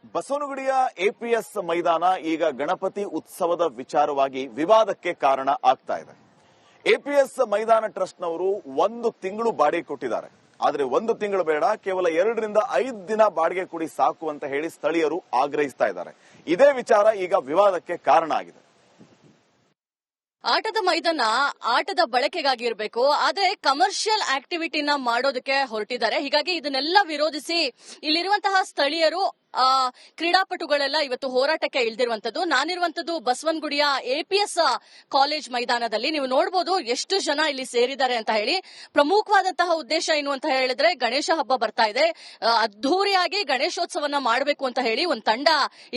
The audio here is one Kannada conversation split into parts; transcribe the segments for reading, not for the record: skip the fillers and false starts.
ಬಸವನಗುಡಿಯ ಎಪಿಎಸ್ ಮೈದಾನ ಈಗ ಗಣಪತಿ ಉತ್ಸವದ ವಿಚಾರವಾಗಿ ವಿವಾದಕ್ಕೆ ಕಾರಣ ಆಗ್ತಾ ಇದೆ. ಎಪಿಎಸ್ ಮೈದಾನ ಟ್ರಸ್ಟ್ನವರು 1 ತಿಂಗಳು ಬಾಡಿಗೆ ಕೊಟ್ಟಿದ್ದಾರೆ. ಆದ್ರೆ 1 ತಿಂಗಳು ಬೇಡ, ಕೇವಲ 2 ರಿಂದ 5 ದಿನ ಬಾಡಿಗೆ ಕೊಡಿ ಸಾಕು ಅಂತ ಹೇಳಿ ಸ್ಥಳೀಯರು ಆಗ್ರಹಿಸ್ತಾ ಇದ್ದಾರೆ. ಇದೇ ವಿಚಾರ ಈಗ ವಿವಾದಕ್ಕೆ ಕಾರಣ ಆಗಿದೆ. ಆಟದ ಮೈದಾನ ಆಟದ ಬಳಕೆಗಾಗಿ ಇರಬೇಕು, ಆದ್ರೆ ಕಮರ್ಷಿಯಲ್ ಆಕ್ಟಿವಿಟಿನ ಮಾಡೋದಕ್ಕೆ ಹೊರಟಿದ್ದಾರೆ. ಹೀಗಾಗಿ ಇದನ್ನೆಲ್ಲ ವಿರೋಧಿಸಿ ಇಲ್ಲಿರುವಂತಹ ಸ್ಥಳೀಯರು ಕ್ರೀಡಾಪಟುಗಳೆಲ್ಲ ಇವತ್ತು ಹೋರಾಟಕ್ಕೆ ಇಳಿದಿರುವಂತದ್ದು. ನಾನಿರುವಂತದ್ದು ಬಸವನಗುಡಿಯ ಎಪಿಎಸ್ ಕಾಲೇಜ್ ಮೈದಾನದಲ್ಲಿ. ನೀವು ನೋಡಬಹುದು ಎಷ್ಟು ಜನ ಇಲ್ಲಿ ಸೇರಿದ್ದಾರೆ ಅಂತ ಹೇಳಿ. ಪ್ರಮುಖವಾದಂತಹ ಉದ್ದೇಶ ಏನು ಅಂತ ಹೇಳಿದ್ರೆ, ಗಣೇಶ ಹಬ್ಬ ಬರ್ತಾ ಇದೆ, ಅದ್ದೂರಿಯಾಗಿ ಗಣೇಶೋತ್ಸವನ್ನ ಮಾಡಬೇಕು ಅಂತ ಹೇಳಿ ಒಂದು ತಂಡ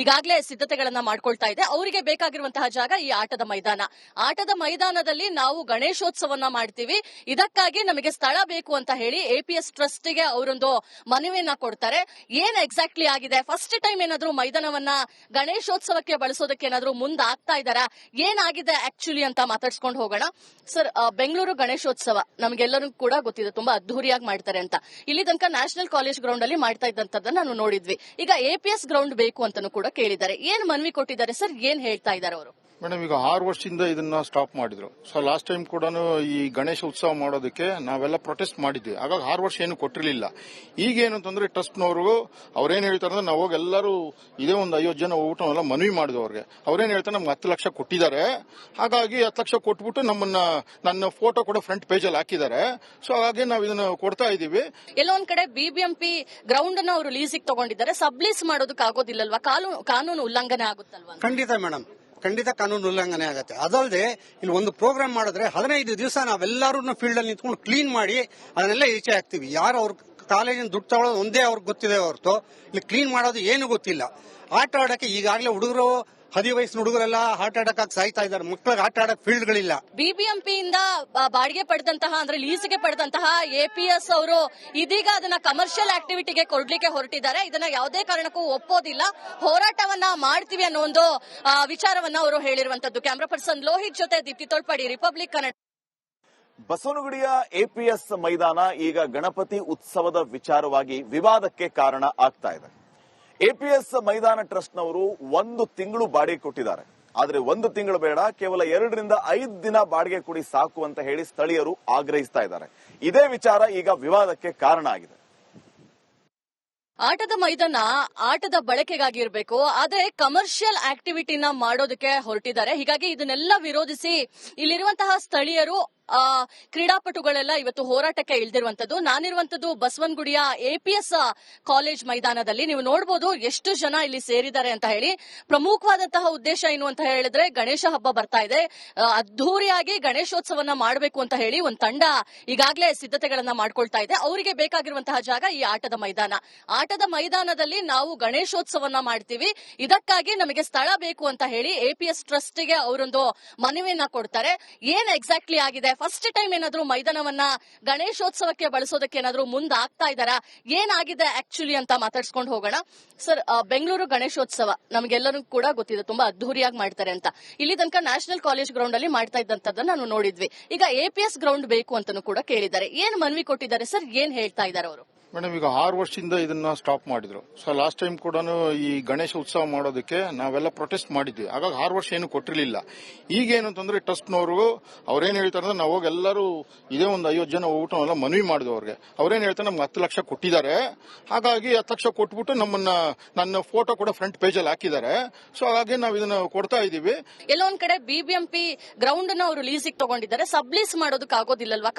ಈಗಾಗಲೇ ಸಿದ್ಧತೆಗಳನ್ನ ಮಾಡ್ಕೊಳ್ತಾ ಇದೆ. ಅವರಿಗೆ ಬೇಕಾಗಿರುವಂತಹ ಜಾಗ ಈ ಆಟದ ಮೈದಾನ. ಆಟದ ಮೈದಾನದಲ್ಲಿ ನಾವು ಗಣೇಶೋತ್ಸವನ್ನ ಮಾಡ್ತೀವಿ, ಇದಕ್ಕಾಗಿ ನಮಗೆ ಸ್ಥಳ ಬೇಕು ಅಂತ ಹೇಳಿ ಎಪಿಎಸ್ ಟ್ರಸ್ಟ್ ಗೆ ಅವರೊಂದು ಮನವಿಯನ್ನ ಕೊಡ್ತಾರೆ. ಏನ್ ಎಕ್ಸಾಕ್ಟ್ಲಿ ಆಗಿದೆ, ಫಸ್ಟ್ ಟೈಮ್ ಏನಾದ್ರೂ ಮೈದಾನವನ್ನ ಗಣೇಶೋತ್ಸವಕ್ಕೆ ಬಳಸೋದಕ್ಕೆ ಏನಾದ್ರೂ ಮುಂದಾಗ್ತಾ ಇದಾರಾ, ಏನಾಗಿದೆ ಆಕ್ಚುಲಿ ಅಂತ ಮಾತಾಡ್ಸ್ಕೊಂಡು ಹೋಗೋಣ. ಸರ್, ಬೆಂಗಳೂರು ಗಣೇಶೋತ್ಸವ ನಮಗೆಲ್ಲರೂ ಕೂಡ ಗೊತ್ತಿದೆ, ತುಂಬಾ ಅದ್ದೂರಿಯಾಗಿ ಮಾಡ್ತಾರೆ ಅಂತ. ಇಲ್ಲಿ ತನಕ ನ್ಯಾಷನಲ್ ಕಾಲೇಜ್ ಗ್ರೌಂಡ್ ಅಲ್ಲಿ ಮಾಡ್ತಾ ಇದ್ದಂತದ್ದನ್ನ ನಾವು ನೋಡಿದ್ವಿ. ಈಗ ಎಪಿಎಸ್ ಗ್ರೌಂಡ್ ಬೇಕು ಅಂತಾನೂ ಕೂಡ ಕೇಳಿದ್ದಾರೆ. ಏನ್ ಮನವಿ ಕೊಟ್ಟಿದ್ದಾರೆ ಸರ್, ಏನ್ ಹೇಳ್ತಾ ಇದ್ದಾರೆ ಅವರು? ಮೇಡಮ್, ಈಗ 6 ವರ್ಷದಿಂದ ಇದನ್ನ ಸ್ಟಾಪ್ ಮಾಡಿದ್ರು. ಸೊ ಲಾಸ್ಟ್ ಟೈಮ್ ಕೂಡ ಈ ಗಣೇಶ ಉತ್ಸವ ಮಾಡೋದಕ್ಕೆ ನಾವೆಲ್ಲ ಪ್ರೊಟೆಸ್ಟ್ ಮಾಡಿದ್ವಿ. ಹಾಗಾಗಿ 6 ವರ್ಷ ಏನು ಕೊಟ್ಟಿರಲಿಲ್ಲ. ಈಗ ಏನು ಅಂತಂದ್ರೆ ಟ್ರಸ್ಟ್ನವರು ಅವ್ರೇನ್ ಹೇಳ್ತಾರೆ ಅಂದ್ರೆ, ನಾವು ಹೋಗಿ ಎಲ್ಲರೂ ಇದೇ ಒಂದು 50 ಜನ ಹೋಗ್ಬಿಟ್ಟು ನಾವೆಲ್ಲ ಮನವಿ ಮಾಡಿದ್ವಿ ಅವ್ರಿಗೆ. ಅವ್ರೇನ್ ಹೇಳ್ತಾರೆ, ನಮ್ಗೆ 10 ಲಕ್ಷ ಕೊಟ್ಟಿದ್ದಾರೆ, ಹಾಗಾಗಿ 10 ಲಕ್ಷ ಕೊಟ್ಬಿಟ್ಟು ನನ್ನ ಫೋಟೋ ಕೂಡ ಫ್ರಂಟ್ ಪೇಜ್ ಅಲ್ಲಿ ಹಾಕಿದ್ದಾರೆ. ಸೊ ಹಾಗಾಗಿ ನಾವು ಇದನ್ನ ಕೊಡ್ತಾ ಇದೀವಿ. ಎಲ್ಲೊಂದ್ ಕಡೆ ಬಿಬಿಎಂಪಿ ಗ್ರೌಂಡ್ ಅನ್ನ ಅವರು ಲೀಸಿಗೆ ತಗೊಂಡಿದ್ದಾರೆ. ಸಬ್ಲೀಸ್ ಮಾಡೋದಕ್ಕೆ ಆಗೋದಿಲ್ಲಲ್ವಾ? ಕಾನೂನು ಉಲ್ಲಂಘನೆ ಆಗುತ್ತಲ್ವಾ? ಖಂಡಿತ ಮೇಡಮ್, ಖಂಡಿತ ಕಾನೂನು ಉಲ್ಲಂಘನೆ ಆಗುತ್ತೆ. ಅದಲ್ಲದೆ ಇಲ್ಲಿ ಒಂದು ಪ್ರೋಗ್ರಾಮ್ ಮಾಡಿದ್ರೆ 15 ದಿವಸ ನಾವೆಲ್ಲರೂ ಫೀಲ್ಡ್ ಅಲ್ಲಿ ನಿಂತ್ಕೊಂಡು ಕ್ಲೀನ್ ಮಾಡಿ ಅದನ್ನೆಲ್ಲ ಈಚೆ ಹಾಕ್ತಿವಿ. ಯಾರು ಅವ್ರ ಕಾಲೇಜಿನ ದುಡ್ಡು ತಗೊಳ್ಳೋದು ಒಂದೇ ಅವ್ರಿಗೆ ಗೊತ್ತಿದೆ ಹೊರತು ಇಲ್ಲಿ ಕ್ಲೀನ್ ಮಾಡೋದು ಏನು ಗೊತ್ತಿಲ್ಲ. ಆಟ ಆಡಕ್ಕೆ ಈಗಾಗಲೇ ಹುಡುಗರು 10 ವಯಸ್ಸಿನ ಹುಡುಗರೆಲ್ಲ ಆಟ ಆಡಕ್ಕೆ ಸಾಯ್ತಾ ಇದ್ದಾರೆ. ಮಕ್ಕಳಿಗೆ ಆಟ ಆಡಕ್ಕೆ ಫೀಲ್ಡ್ಗಳಿಲ್ಲ. ಬಿಬಿಎಂಪಿಯಿಂದ ಬಾಡಿಗೆ ಪಡೆದಂತಹ ಅಂದ್ರೆ ಲೀಸ್ಗೆ ಪಡೆದಂತಹ ಎಪಿಎಸ್ ಅವರು ಇದೀಗ ಅದನ್ನ ಕಮರ್ಷಿಯಲ್ ಆಕ್ಟಿವಿಟಿಗೆ ಕೊಡ್ಲಿಕ್ಕೆ ಹೊರಟಿದ್ದಾರೆ. ಇದನ್ನ ಯಾವುದೇ ಕಾರಣಕ್ಕೂ ಒಪ್ಪೋದಿಲ್ಲ, ಹೋರಾಟವನ್ನ ಮಾಡ್ತೀವಿ ಅನ್ನೋ ಒಂದು ವಿಚಾರವನ್ನ ಅವರು ಹೇಳಿರುವಂತದ್ದು. ಕ್ಯಾಮರಾ ಪರ್ಸನ್ ಲೋಹಿತ್ ಜೊತೆ ದೀಪ್ತಿ ತೋಳ್ಪಾಡಿ, ರಿಪಬ್ಲಿಕ್ ಕನ್ನಡ. ಬಸವನಗುಡಿಯ ಎಪಿಎಸ್ ಮೈದಾನ ಈಗ ಗಣಪತಿ ಉತ್ಸವದ ವಿಚಾರವಾಗಿ ವಿವಾದಕ್ಕೆ ಕಾರಣ ಆಗ್ತಾ ಇದೆ. ಎಪಿಎಸ್ ಮೈದಾನ ಟ್ರಸ್ಟ್ನವರು 1 ತಿಂಗಳು ಬಾಡಿಗೆ ಕೊಟ್ಟಿದ್ದಾರೆ. ಆದ್ರೆ 1 ತಿಂಗಳು ಬೇಡ, ಕೇವಲ 2 ರಿಂದ 5 ದಿನ ಬಾಡಿಗೆ ಕೊಡಿ ಸಾಕು ಅಂತ ಹೇಳಿ ಸ್ಥಳೀಯರು ಆಗ್ರಹಿಸ್ತಾ ಇದ್ದಾರೆ. ಇದೇ ವಿಚಾರ ಈಗ ವಿವಾದಕ್ಕೆ ಕಾರಣ ಆಗಿದೆ. ಆಟದ ಮೈದಾನ ಆಟದ ಬಳಕೆಗಾಗಿ ಇರಬೇಕು, ಆದ್ರೆ ಕಮರ್ಷಿಯಲ್ ಆಕ್ಟಿವಿಟಿನ ಮಾಡೋದಕ್ಕೆ ಹೊರಟಿದ್ದಾರೆ. ಹೀಗಾಗಿ ಇದನ್ನೆಲ್ಲ ವಿರೋಧಿಸಿ ಇಲ್ಲಿರುವಂತಹ ಸ್ಥಳೀಯರು ಕ್ರೀಡಾಪಟುಗಳೆಲ್ಲ ಇವತ್ತು ಹೋರಾಟಕ್ಕೆ ಇಳಿದಿರುವಂತದ್ದು. ನಾನಿರುವಂತದ್ದು ಬಸವನಗುಡಿಯ ಎಪಿಎಸ್ ಕಾಲೇಜ್ ಮೈದಾನದಲ್ಲಿ. ನೀವು ನೋಡಬಹುದು ಎಷ್ಟು ಜನ ಇಲ್ಲಿ ಸೇರಿದ್ದಾರೆ ಅಂತ ಹೇಳಿ. ಪ್ರಮುಖವಾದಂತಹ ಉದ್ದೇಶ ಏನು ಅಂತ ಹೇಳಿದ್ರೆ, ಗಣೇಶ ಹಬ್ಬ ಬರ್ತಾ ಇದೆ, ಅದ್ದೂರಿಯಾಗಿ ಗಣೇಶೋತ್ಸವನ್ನ ಮಾಡಬೇಕು ಅಂತ ಹೇಳಿ ಒಂದು ತಂಡ ಈಗಾಗಲೇ ಸಿದ್ಧತೆಗಳನ್ನ ಮಾಡ್ಕೊಳ್ತಾ ಇದೆ. ಅವರಿಗೆ ಬೇಕಾಗಿರುವಂತಹ ಜಾಗ ಈ ಆಟದ ಮೈದಾನ. ಆಟದ ಮೈದಾನದಲ್ಲಿ ನಾವು ಗಣೇಶೋತ್ಸವನ್ನ ಮಾಡ್ತೀವಿ, ಇದಕ್ಕಾಗಿ ನಮಗೆ ಸ್ಥಳ ಬೇಕು ಅಂತ ಹೇಳಿ ಎಪಿಎಸ್ ಟ್ರಸ್ಟ್ ಗೆ ಅವರೊಂದು ಮನವಿಯನ್ನ ಕೊಡ್ತಾರೆ. ಏನ್ ಎಕ್ಸಾಕ್ಟ್ಲಿ ಆಗಿದೆ, ಫಸ್ಟ್ ಟೈಮ್ ಏನಾದ್ರೂ ಮೈದಾನವನ್ನ ಗಣೇಶೋತ್ಸವಕ್ಕೆ ಬಳಸೋದಕ್ಕೆ ಏನಾದ್ರೂ ಮುಂದಾಗ್ತಾ ಇದಾರಾ, ಏನಾಗಿದೆ ಆಕ್ಚುಲಿ ಅಂತ ಮಾತಾಡ್ಸ್ಕೊಂಡು ಹೋಗೋಣ. ಸರ್, ಬೆಂಗಳೂರು ಗಣೇಶೋತ್ಸವ ನಮಗೆಲ್ಲರೂ ಕೂಡ ಗೊತ್ತಿದೆ, ತುಂಬಾ ಅದ್ದೂರಿಯಾಗಿ ಮಾಡ್ತಾರೆ ಅಂತ. ಇಲ್ಲಿ ತನಕ ನ್ಯಾಷನಲ್ ಕಾಲೇಜ್ ಗ್ರೌಂಡ್ ಅಲ್ಲಿ ಮಾಡ್ತಾ ಇದ್ದಂತದ್ದನ್ನ ನಾವು ನೋಡಿದ್ವಿ. ಈಗ ಎಪಿಎಸ್ ಗ್ರೌಂಡ್ ಬೇಕು ಅಂತಾನೂ ಕೂಡ ಕೇಳಿದ್ದಾರೆ. ಏನ್ ಮನವಿ ಕೊಟ್ಟಿದ್ದಾರೆ ಸರ್, ಏನ್ ಹೇಳ್ತಾ ಇದ್ದಾರೆ ಅವರು? ಮೇಡಮ್, ಈಗ 6 ವರ್ಷದಿಂದ ಇದನ್ನ ಸ್ಟಾಪ್ ಮಾಡಿದ್ರು. ಸೊ ಲಾಸ್ಟ್ ಟೈಮ್ ಕೂಡ ಈ ಗಣೇಶ ಉತ್ಸವ ಮಾಡೋದಕ್ಕೆ ನಾವೆಲ್ಲ ಪ್ರೊಟೆಸ್ಟ್ ಮಾಡಿದ್ವಿ. ಹಾಗಾಗಿ 6 ವರ್ಷ ಏನು ಕೊಟ್ಟಿರಲಿಲ್ಲ. ಈಗ ಏನು ಅಂತಂದ್ರೆ ಟ್ರಸ್ಟ್ನವರು ಅವ್ರೇನ್ ಹೇಳ್ತಾರೆ ಅಂದ್ರೆ, ನಾವು ಹೋಗಿ ಎಲ್ಲರೂ ಇದೇ ಒಂದು 50 ಜನ ಹೋಗ್ಬಿಟ್ಟು ನಾವೆಲ್ಲ ಮನವಿ ಮಾಡಿದ್ವಿ ಅವ್ರಿಗೆ. ಅವ್ರೇನ್ ಹೇಳ್ತಾರೆ, ನಮ್ಗೆ 10 ಲಕ್ಷ ಕೊಟ್ಟಿದ್ದಾರೆ, ಹಾಗಾಗಿ 10 ಲಕ್ಷ ಕೊಟ್ಬಿಟ್ಟು ನನ್ನ ಫೋಟೋ ಕೂಡ ಫ್ರಂಟ್ ಪೇಜ್ ಅಲ್ಲಿ ಹಾಕಿದ್ದಾರೆ. ಸೊ ಹಾಗಾಗಿ ನಾವು ಇದನ್ನ ಕೊಡ್ತಾ ಇದೀವಿ. ಎಲ್ಲೊಂದ್ ಕಡೆ ಬಿಬಿಎಂಪಿ ಗ್ರೌಂಡ್ ಅನ್ನ ಅವರು ಲೀಸಿಗೆ ತಗೊಂಡಿದ್ದಾರೆ. ಸಬ್ಲೀಸ್ ಮಾಡೋದಕ್ಕೆ ಆಗೋದಿಲ್ಲಲ್ವಾ?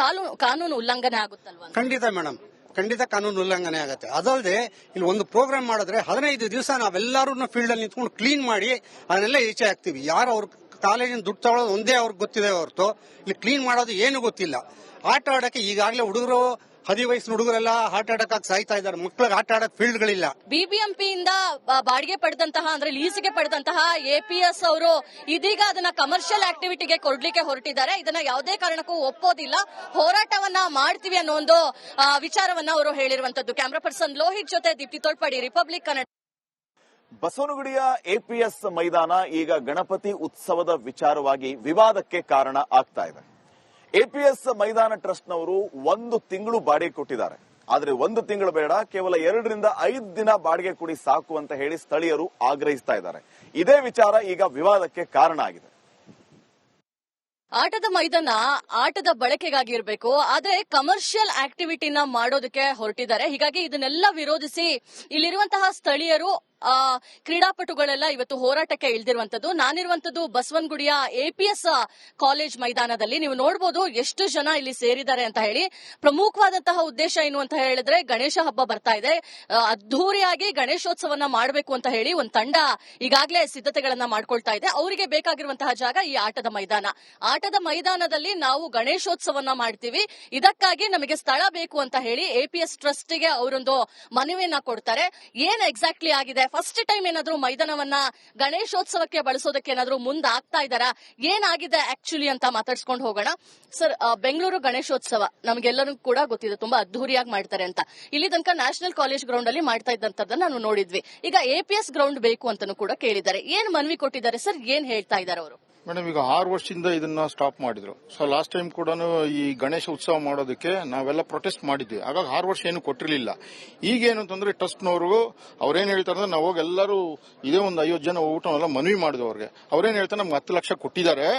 ಕಾನೂನು ಉಲ್ಲಂಘನೆ ಆಗುತ್ತಲ್ವಾ? ಖಂಡಿತ ಮೇಡಮ್, ಖಂಡಿತ ಕಾನೂನು ಉಲ್ಲಂಘನೆ ಆಗುತ್ತೆ. ಅದಲ್ಲದೆ ಇಲ್ಲಿ ಒಂದು ಪ್ರೋಗ್ರಾಮ್ ಮಾಡಿದ್ರೆ 15 ದಿವಸ ನಾವೆಲ್ಲರೂ ಫೀಲ್ಡ್ ಅಲ್ಲಿ ನಿಂತ್ಕೊಂಡು ಕ್ಲೀನ್ ಮಾಡಿ ಅದನ್ನೆಲ್ಲ ಈಚೆ ಹಾಕ್ತಿವಿ. ಯಾರು ಅವ್ರ ಕಾಲೇಜಿನ ದುಡ್ಡು ತಗೊಳ್ಳೋದು ಒಂದೇ ಅವ್ರಿಗೆ ಗೊತ್ತಿದೆ ಹೊರತು ಇಲ್ಲಿ ಕ್ಲೀನ್ ಮಾಡೋದು ಏನು ಗೊತ್ತಿಲ್ಲ. ಆಟ ಆಡಕ್ಕೆ ಈಗಾಗಲೇ ಹುಡುಗರು 10 ವಯಸ್ಸಿನ ಹುಡುಗರೆಲ್ಲ ಆಟ ಆಡಕ್ಕೆ ಸಾಯ್ತಾ ಇದ್ದಾರೆ. ಮಕ್ಕಳಿಗೆ ಆಟ ಆಡಕ್ಕೆ ಫೀಲ್ಡ್ಗಳಿಲ್ಲ. ಬಿಬಿಎಂಪಿಯಿಂದ ಬಾಡಿಗೆ ಪಡೆದಂತಹ ಅಂದ್ರೆ ಲೀಸ್ಗೆ ಪಡೆದಂತಹ ಎಪಿಎಸ್ ಅವರು ಇದೀಗ ಅದನ್ನ ಕಮರ್ಷಿಯಲ್ ಆಕ್ಟಿವಿಟಿಗೆ ಕೊಡ್ಲಿಕ್ಕೆ ಹೊರಟಿದ್ದಾರೆ. ಇದನ್ನ ಯಾವುದೇ ಕಾರಣಕ್ಕೂ ಒಪ್ಪೋದಿಲ್ಲ, ಹೋರಾಟವನ್ನ ಮಾಡ್ತೀವಿ ಅನ್ನೋ ಒಂದು ವಿಚಾರವನ್ನ ಅವರು ಹೇಳಿರುವಂತದ್ದು. ಕ್ಯಾಮರಾ ಪರ್ಸನ್ ಲೋಹಿತ್ ಜೊತೆ ದೀಪ್ತಿ ತೋಳ್ಪಾಡಿ, ರಿಪಬ್ಲಿಕ್ ಕನ್ನಡ. ಬಸವನಗುಡಿಯ ಎಪಿಎಸ್ ಮೈದಾನ ಈಗ ಗಣಪತಿ ಉತ್ಸವದ ವಿಚಾರವಾಗಿ ವಿವಾದಕ್ಕೆ ಕಾರಣ ಆಗ್ತಾ ಇದೆ. ಎಪಿಎಸ್ ಮೈದಾನ ಟ್ರಸ್ಟ್ನವರು 1 ತಿಂಗಳು ಬಾಡಿಗೆ ಕೊಟ್ಟಿದ್ದಾರೆ. ಆದ್ರೆ 1 ತಿಂಗಳು ಬೇಡ, ಕೇವಲ 2 ರಿಂದ 5 ದಿನ ಬಾಡಿಗೆ ಕೊಡಿ ಸಾಕು ಅಂತ ಹೇಳಿ ಸ್ಥಳೀಯರು ಆಗ್ರಹಿಸ್ತಾ ಇದ್ದಾರೆ. ಇದೇ ವಿಚಾರ ಈಗ ವಿವಾದಕ್ಕೆ ಕಾರಣ ಆಗಿದೆ. ಆಟದ ಮೈದಾನ ಆಟದ ಬಳಕೆಗಾಗಿ ಇರಬೇಕು, ಆದ್ರೆ ಕಮರ್ಷಿಯಲ್ ಆಕ್ಟಿವಿಟಿನ ಮಾಡೋದಕ್ಕೆ ಹೊರಟಿದ್ದಾರೆ. ಹೀಗಾಗಿ ಇದನ್ನೆಲ್ಲ ವಿರೋಧಿಸಿ ಇಲ್ಲಿರುವಂತಹ ಸ್ಥಳೀಯರು ಕ್ರೀಡಾಪಟುಗಳೆಲ್ಲ ಇವತ್ತು ಹೋರಾಟಕ್ಕೆ ಇಳಿದಿರುವಂತದ್ದು. ನಾನಿರುವಂತದ್ದು ಬಸವನಗುಡಿಯ APS ಕಾಲೇಜ್ ಮೈದಾನದಲ್ಲಿ. ನೀವು ನೋಡಬಹುದು ಎಷ್ಟು ಜನ ಇಲ್ಲಿ ಸೇರಿದ್ದಾರೆ ಅಂತ ಹೇಳಿ. ಪ್ರಮುಖವಾದಂತಹ ಉದ್ದೇಶ ಏನು ಅಂತ ಹೇಳಿದ್ರೆ, ಗಣೇಶ ಹಬ್ಬ ಬರ್ತಾ ಇದೆ, ಅದ್ಧೂರಿಯಾಗಿ ಗಣೇಶೋತ್ಸವನ ಮಾಡಬೇಕು ಅಂತ ಹೇಳಿ ಒಂದು ತಂಡ ಈಗಾಗಲೇ ಸಿದ್ಧತೆಗಳನ್ನ ಮಾಡ್ಕೊಳ್ತಾ ಇದೆ. ಅವರಿಗೆ ಬೇಕಾಗಿರುವಂತಹ ಜಾಗ ಈ ಆಟದ ಮೈದಾನ. ಆಟದ ಮೈದಾನದಲ್ಲಿ ನಾವು ಗಣೇಶೋತ್ಸವನ ಮಾಡ್ತೀವಿ, ಇದಕ್ಕಾಗಿ ನಮಗೆ ಸ್ಥಳ ಬೇಕು ಅಂತ ಹೇಳಿ APS ಟ್ರಸ್ಟ್ಗೆ ಅವರೊಂದು ಮನವಿಯನ್ನ ಕೊಡ್ತಾರೆ. ಏನ್ ಎಕ್ಸಾಕ್ಟ್ಲಿ ಆಗಿದೆ, ಫಸ್ಟ್ ಟೈಮ್ ಏನಾದ್ರೂ ಮೈದಾನವನ್ನ ಗಣೇಶೋತ್ಸವಕ್ಕೆ ಬಳಸೋದಕ್ಕೆ ಏನಾದ್ರೂ ಮುಂದಾಗ್ತಾ ಇದ್ದಾರಾ, ಏನಾಗಿದೆ ಆಕ್ಚುಲಿ ಅಂತ ಮಾತಾಡ್ಸ್ಕೊಂಡು ಹೋಗೋಣ. ಸರ್, ಬೆಂಗಳೂರು ಗಣೇಶೋತ್ಸವ ನಮ್ಗೆಲ್ಲರೂ ಕೂಡ ಗೊತ್ತಿದೆ, ತುಂಬಾ ಅದ್ದೂರಿಯಾಗಿ ಮಾಡ್ತಾರೆ ಅಂತ. ಇಲ್ಲಿ ತನಕ ನ್ಯಾಷನಲ್ ಕಾಲೇಜ್ ಗ್ರೌಂಡ್ ಅಲ್ಲಿ ಮಾಡ್ತಾ ಇದ್ದಂತದ್ದನ್ನ ನಾವು ನೋಡಿದ್ವಿ. ಈಗ APS ಗ್ರೌಂಡ್ ಬೇಕು ಅಂತಾನೂ ಕೂಡ ಕೇಳಿದ್ದಾರೆ. ಏನ್ ಮನವಿ ಕೊಟ್ಟಿದ್ದಾರೆ ಸರ್, ಏನ್ ಹೇಳ್ತಾ ಇದ್ದಾರೆ ಅವರು? ಮೇಡಮ್, ಈಗ 6 ವರ್ಷದಿಂದ ಇದನ್ನ ಸ್ಟಾಪ್ ಮಾಡಿದ್ರು. ಸೊ ಲಾಸ್ಟ್ ಟೈಮ್ ಕೂಡ ಈ ಗಣೇಶ ಉತ್ಸವ ಮಾಡೋದಕ್ಕೆ ನಾವೆಲ್ಲ ಪ್ರೊಟೆಸ್ಟ್ ಮಾಡಿದ್ವಿ. ಹಾಗಾಗಿ 6 ವರ್ಷ ಏನು ಕೊಟ್ಟಿರಲಿಲ್ಲ. ಈಗೇನು ಅಂತಂದ್ರೆ ಟ್ರಸ್ಟ್ನವ್ರಿಗೂ ಅವ್ರೇನ್ ಹೇಳ್ತಾರೆ ಅಂದ್ರೆ, ನಾವು ಹೋಗಿ ಎಲ್ಲರೂ ಇದೇ ಒಂದು 50 ಜನ ಹೋಗ್ಬಿಟ್ಟು ನಾವೆಲ್ಲ ಮನವಿ ಮಾಡಿದ್ವಿ ಅವ್ರಿಗೆ. ಅವ್ರೇನ್ ಹೇಳ್ತಾರೆ, ನಮ್ಗೆ 10 ಲಕ್ಷ ಕೊಟ್ಟಿದ್ದಾರೆ,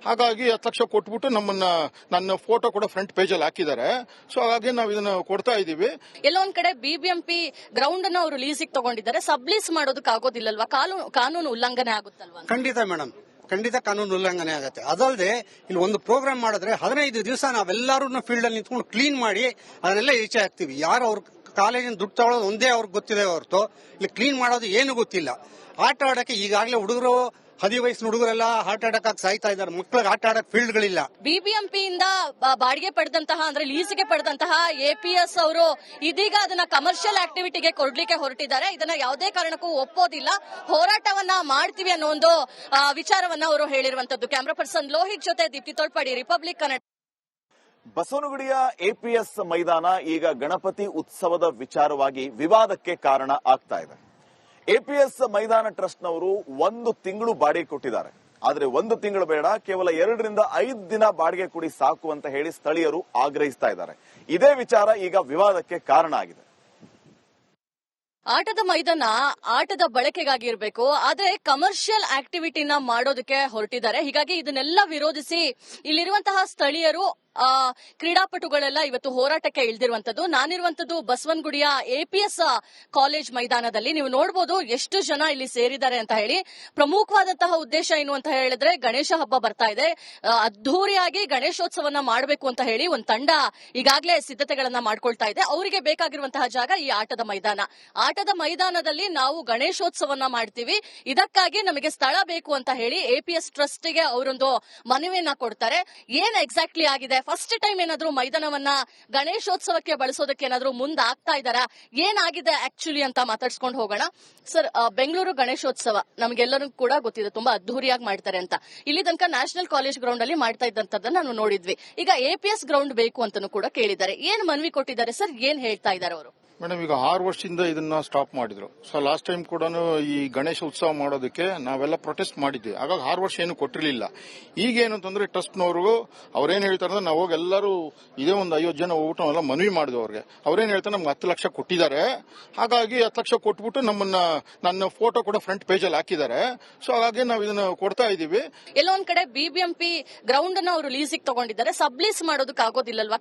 ಹಾಗಾಗಿ 10 ಲಕ್ಷ ಕೊಟ್ಬಿಟ್ಟು ನನ್ನ ಫೋಟೋ ಕೂಡ ಫ್ರಂಟ್ ಪೇಜ್ ಅಲ್ಲಿ ಹಾಕಿದ್ದಾರೆ. ಸೊ ಹಾಗಾಗಿ ನಾವು ಇದನ್ನ ಕೊಡ್ತಾ ಇದೀವಿ. ಎಲ್ಲೋ ಒಂದ್ ಕಡೆ BBMP ಗ್ರೌಂಡ್ ಅನ್ನ ಅವರು ಲೀಸಿಗೆ ತಗೊಂಡಿದ್ದಾರೆ, ಸಬ್ಲೀಸ್ ಮಾಡೋದಕ್ಕೆ ಆಗೋದಿಲ್ಲಲ್ವಾ? ಕಾನೂನು ಉಲ್ಲಂಘನೆ ಆಗುತ್ತಲ್ವಾ? ಖಂಡಿತ ಮೇಡಮ್, ಖಂಡಿತ ಕಾನೂನು ಉಲ್ಲಂಘನೆ ಆಗುತ್ತೆ. ಅದಲ್ಲದೆ ಇಲ್ಲಿ ಒಂದು ಪ್ರೋಗ್ರಾಮ್ ಮಾಡಿದ್ರೆ 15 ದಿವಸ ನಾವೆಲ್ಲರೂ ಫೀಲ್ಡ್ ಅಲ್ಲಿ ನಿಂತ್ಕೊಂಡು ಕ್ಲೀನ್ ಮಾಡಿ ಅದನ್ನೆಲ್ಲ ಈಚೆ ಹಾಕ್ತಿವಿ. ಯಾರು ಅವ್ರ ಕಾಲೇಜಿನ ದುಡ್ಡು ತಗೊಳ್ಳೋದು ಒಂದೇ ಅವ್ರಿಗೆ ಗೊತ್ತಿದೆ ಹೊರತು ಇಲ್ಲಿ ಕ್ಲೀನ್ ಮಾಡೋದು ಏನು ಗೊತ್ತಿಲ್ಲ. ಆಟ ಆಡಕ್ಕೆ ಈಗಾಗಲೇ ಹುಡುಗರು 10 ವಯಸ್ಸಿನ ಹುಡುಗರೆಲ್ಲ ಹಾರ್ಟ್ ಅಟ್ಯಾಕ್ ಆಗಿ ಸಾಯ್ತಾ ಇದ್ದಾರೆ. ಮಕ್ಕಳಿಗೆ ಆಟ ಆಡಕ್ ಫೀಲ್ಡ್ಗಳಿಲ್ಲ. BBMP ಇಂದ ಬಾಡಿಗೆ ಪಡೆದಂತಹ ಅಂದ್ರೆ ಲೀಸ್ಗೆ ಪಡೆದಂತಹ APS ಅವರು ಇದೀಗ ಅದನ್ನ ಕಮರ್ಷಿಯಲ್ ಆಕ್ಟಿವಿಟಿಗೆ ಕೊಡ್ಲಿಕ್ಕೆ ಹೊರಟಿದ್ದಾರೆ. ಇದನ್ನ ಯಾವುದೇ ಕಾರಣಕ್ಕೂ ಒಪ್ಪೋದಿಲ್ಲ, ಹೋರಾಟವನ್ನ ಮಾಡ್ತೀವಿ ಅನ್ನೋ ಒಂದು ವಿಚಾರವನ್ನ ಅವರು ಹೇಳಿರುವಂತದ್ದು. ಕ್ಯಾಮರಾ ಪರ್ಸನ್ ಲೋಹಿತ್ ಜೊತೆ ದೀಪ್ತಿ ತೋಳ್ಪಾಡಿ, ರಿಪಬ್ಲಿಕ್ ಕನ್ನಡ. ಬಸವನಗುಡಿಯ APS ಮೈದಾನ ಈಗ ಗಣಪತಿ ಉತ್ಸವದ ವಿಚಾರವಾಗಿ ವಿವಾದಕ್ಕೆ ಕಾರಣ ಆಗ್ತಾ ಇದೆ. APS ಮೈದಾನ ಟ್ರಸ್ಟ್ನವರು 1 ತಿಂಗಳು ಬಾಡಿಗೆ ಕೊಟ್ಟಿದ್ದಾರೆ. ಆದ್ರೆ 1 ತಿಂಗಳು ಬೇಡ, ಕೇವಲ 2 ರಿಂದ 5 ದಿನ ಬಾಡಿಗೆ ಕೊಡಿ ಸಾಕು ಅಂತ ಹೇಳಿ ಸ್ಥಳೀಯರು ಆಗ್ರಹಿಸ್ತಾ ಇದ್ದಾರೆ. ಇದೇ ವಿಚಾರ ಈಗ ವಿವಾದಕ್ಕೆ ಕಾರಣ ಆಗಿದೆ. ಆಟದ ಮೈದಾನ ಆಟದ ಬಳಕೆಗಾಗಿ ಇರಬೇಕು, ಆದ್ರೆ ಕಮರ್ಷಿಯಲ್ ಆಕ್ಟಿವಿಟಿನ ಮಾಡೋದಕ್ಕೆ ಹೊರಟಿದ್ದಾರೆ. ಹೀಗಾಗಿ ಇದನ್ನೆಲ್ಲ ವಿರೋಧಿಸಿ ಇಲ್ಲಿರುವಂತಹ ಸ್ಥಳೀಯರು ಕ್ರೀಡಾಪಟುಗಳೆಲ್ಲ ಇವತ್ತು ಹೋರಾಟಕ್ಕೆ ಇಳಿದಿರುವಂತದ್ದು. ನಾನಿರುವಂತದ್ದು ಬಸವನಗುಡಿಯ APS ಕಾಲೇಜ್ ಮೈದಾನದಲ್ಲಿ. ನೀವು ನೋಡಬಹುದು ಎಷ್ಟು ಜನ ಇಲ್ಲಿ ಸೇರಿದ್ದಾರೆ ಅಂತ ಹೇಳಿ. ಪ್ರಮುಖವಾದಂತಹ ಉದ್ದೇಶ ಏನು ಅಂತ ಹೇಳಿದ್ರೆ, ಗಣೇಶ ಹಬ್ಬ ಬರ್ತಾ ಇದೆ, ಅದ್ಧೂರಿಯಾಗಿ ಗಣೇಶೋತ್ಸವನ ಮಾಡಬೇಕು ಅಂತ ಹೇಳಿ ಒಂದು ತಂಡ ಈಗಾಗಲೇ ಸಿದ್ಧತೆಗಳನ್ನ ಮಾಡ್ಕೊಳ್ತಾ ಇದೆ. ಅವರಿಗೆ ಬೇಕಾಗಿರುವಂತಹ ಜಾಗ ಈ ಆಟದ ಮೈದಾನ. ಆಟದ ಮೈದಾನದಲ್ಲಿ ನಾವು ಗಣೇಶೋತ್ಸವನ ಮಾಡ್ತೀವಿ, ಇದಕ್ಕಾಗಿ ನಮಗೆ ಸ್ಥಳ ಬೇಕು ಅಂತ ಹೇಳಿ APS ಟ್ರಸ್ಟ್ಗೆ ಅವರೊಂದು ಮನವಿಯನ್ನ ಕೊಡ್ತಾರೆ. ಏನ್ ಎಕ್ಸಾಕ್ಟ್ಲಿ ಆಗಿದೆ, ಫಸ್ಟ್ ಟೈಮ್ ಏನಾದ್ರೂ ಮೈದಾನವನ್ನ ಗಣೇಶೋತ್ಸವಕ್ಕೆ ಬಳಸೋದಕ್ಕೆ ಏನಾದ್ರೂ ಮುಂದಾಗ್ತಾ ಇದ್ದಾರಾ, ಏನಾಗಿದೆ ಆಕ್ಚುಲಿ ಅಂತ ಮಾತಾಡ್ಸ್ಕೊಂಡು ಹೋಗೋಣ. ಸರ್, ಬೆಂಗಳೂರು ಗಣೇಶೋತ್ಸವ ನಮ್ಗೆಲ್ಲರೂ ಕೂಡ ಗೊತ್ತಿದೆ, ತುಂಬಾ ಅದ್ದೂರಿಯಾಗಿ ಮಾಡ್ತಾರೆ ಅಂತ. ಇಲ್ಲಿ ತನಕ ನ್ಯಾಷನಲ್ ಕಾಲೇಜ್ ಗ್ರೌಂಡ್ ಅಲ್ಲಿ ಮಾಡ್ತಾ ಇದ್ದಂತದ್ದನ್ನ ನಾವು ನೋಡಿದ್ವಿ. ಈಗ APS ಗ್ರೌಂಡ್ ಬೇಕು ಅಂತಾನೂ ಕೂಡ ಕೇಳಿದ್ದಾರೆ. ಏನ್ ಮನವಿ ಕೊಟ್ಟಿದ್ದಾರೆ ಸರ್, ಏನ್ ಹೇಳ್ತಾ ಇದ್ದಾರೆ ಅವರು? ಮೇಡಮ್, ಈಗ 6 ವರ್ಷದಿಂದ ಇದನ್ನ ಸ್ಟಾಪ್ ಮಾಡಿದ್ರು. ಸೊ ಲಾಸ್ಟ್ ಟೈಮ್ ಕೂಡ ಈ ಗಣೇಶ ಉತ್ಸವ ಮಾಡೋದಕ್ಕೆ ನಾವೆಲ್ಲ ಪ್ರೊಟೆಸ್ಟ್ ಮಾಡಿದ್ವಿ. ಹಾಗಾಗಿ 6 ವರ್ಷ ಏನು ಕೊಟ್ಟಿರಲಿಲ್ಲ. ಈಗೇನು ಅಂತಂದ್ರೆ ಟ್ರಸ್ಟ್ನವ್ರಿಗೂ ಅವ್ರೇನ್ ಹೇಳ್ತಾರೆ ಅಂದ್ರೆ, ನಾವು ಹೋಗಿ ಎಲ್ಲರೂ ಇದೇ ಒಂದು 50 ಜನ ಹೋಗ್ಬಿಟ್ಟು ನಾವೆಲ್ಲ ಮನವಿ ಮಾಡಿದ್ವಿ ಅವ್ರಿಗೆ. ಅವ್ರೇನ್ ಹೇಳ್ತಾರೆ, ನಮ್ಗೆ 10 ಲಕ್ಷ ಕೊಟ್ಟಿದ್ದಾರೆ, ಹಾಗಾಗಿ 10 ಲಕ್ಷ ಕೊಟ್ಬಿಟ್ಟು ನನ್ನ ಫೋಟೋ ಕೂಡ ಫ್ರಂಟ್ ಪೇಜ್ ಅಲ್ಲಿ ಹಾಕಿದ್ದಾರೆ. ಸೊ ಹಾಗಾಗಿ ನಾವು ಇದನ್ನ ಕೊಡ್ತಾ ಇದೀವಿ. ಎಲ್ಲೋ ಒಂದ್ ಕಡೆ BBMP ಗ್ರೌಂಡ್ ಅನ್ನ ಅವರು ಲೀಸಿಗೆ ತಗೊಂಡಿದ್ದಾರೆ, ಸಬ್ಲೀಸ್ ಮಾಡೋದಕ್ಕೆ ಆಗೋದಿಲ್ಲಲ್ವಾ?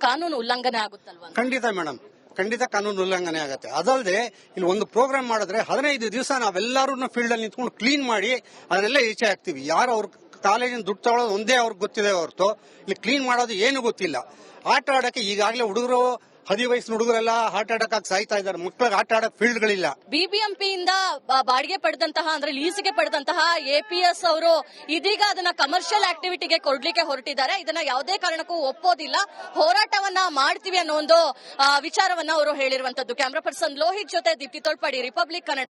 ಕಾನೂನು ಉಲ್ಲಂಘನೆ ಆಗುತ್ತಲ್ವಾ? ಖಂಡಿತ ಮೇಡಮ್, ಖಂಡಿತ ಕಾನೂನು ಉಲ್ಲಂಘನೆ ಆಗುತ್ತೆ. ಅದಲ್ಲದೆ ಇಲ್ಲಿ ಒಂದು ಪ್ರೋಗ್ರಾಮ್ ಮಾಡಿದ್ರೆ 15 ದಿವಸ ನಾವೆಲ್ಲರೂ ಫೀಲ್ಡ್ ಅಲ್ಲಿ ನಿಂತ್ಕೊಂಡು ಕ್ಲೀನ್ ಮಾಡಿ ಅದನ್ನೆಲ್ಲ ಈಚೆ ಹಾಕ್ತಿವಿ. ಯಾರು ಅವ್ರ ಕಾಲೇಜಿನ ದುಡ್ಡು ತಗೊಳ್ಳೋದು ಒಂದೇ ಅವ್ರಿಗೆ ಗೊತ್ತಿದೆ ಹೊರತು ಇಲ್ಲಿ ಕ್ಲೀನ್ ಮಾಡೋದು ಏನು ಗೊತ್ತಿಲ್ಲ. ಆಟ ಆಡಕ್ಕೆ ಈಗಾಗಲೇ ಹುಡುಗರು 10 ವಯಸ್ಸಿನ ಹುಡುಗರೆಲ್ಲ ಹಾರ್ಟ್ ಅಟ್ಯಾಕ್ ಆಗಿ ಸಾಯ್ತಾ ಇದ್ದಾರೆ. ಮಕ್ಕಳಿಗೆ ಆಟ ಆಡಕ್ ಫೀಲ್ಡ್ಗಳಿಲ್ಲ. BBMP ಇಂದ ಬಾಡಿಗೆ ಪಡೆದಂತಹ ಅಂದ್ರೆ ಲೀಸ್ಗೆ ಪಡೆದಂತಹ APS ಅವರು ಇದೀಗ ಅದನ್ನ ಕಮರ್ಷಿಯಲ್ ಆಕ್ಟಿವಿಟಿಗೆ ಕೊಡ್ಲಿಕ್ಕೆ ಹೊರಟಿದ್ದಾರೆ. ಇದನ್ನ ಯಾವುದೇ ಕಾರಣಕ್ಕೂ ಒಪ್ಪೋದಿಲ್ಲ, ಹೋರಾಟವನ್ನ ಮಾಡ್ತೀವಿ ಅನ್ನೋ ಒಂದು ವಿಚಾರವನ್ನ ಅವರು ಹೇಳಿರುವಂತದ್ದು. ಕ್ಯಾಮರಾ ಪರ್ಸನ್ ಲೋಹಿತ್ ಜೊತೆ ದೀಪ್ತಿ ತೋಳ್ಪಾಡಿ, ರಿಪಬ್ಲಿಕ್ ಕನ್ನಡ.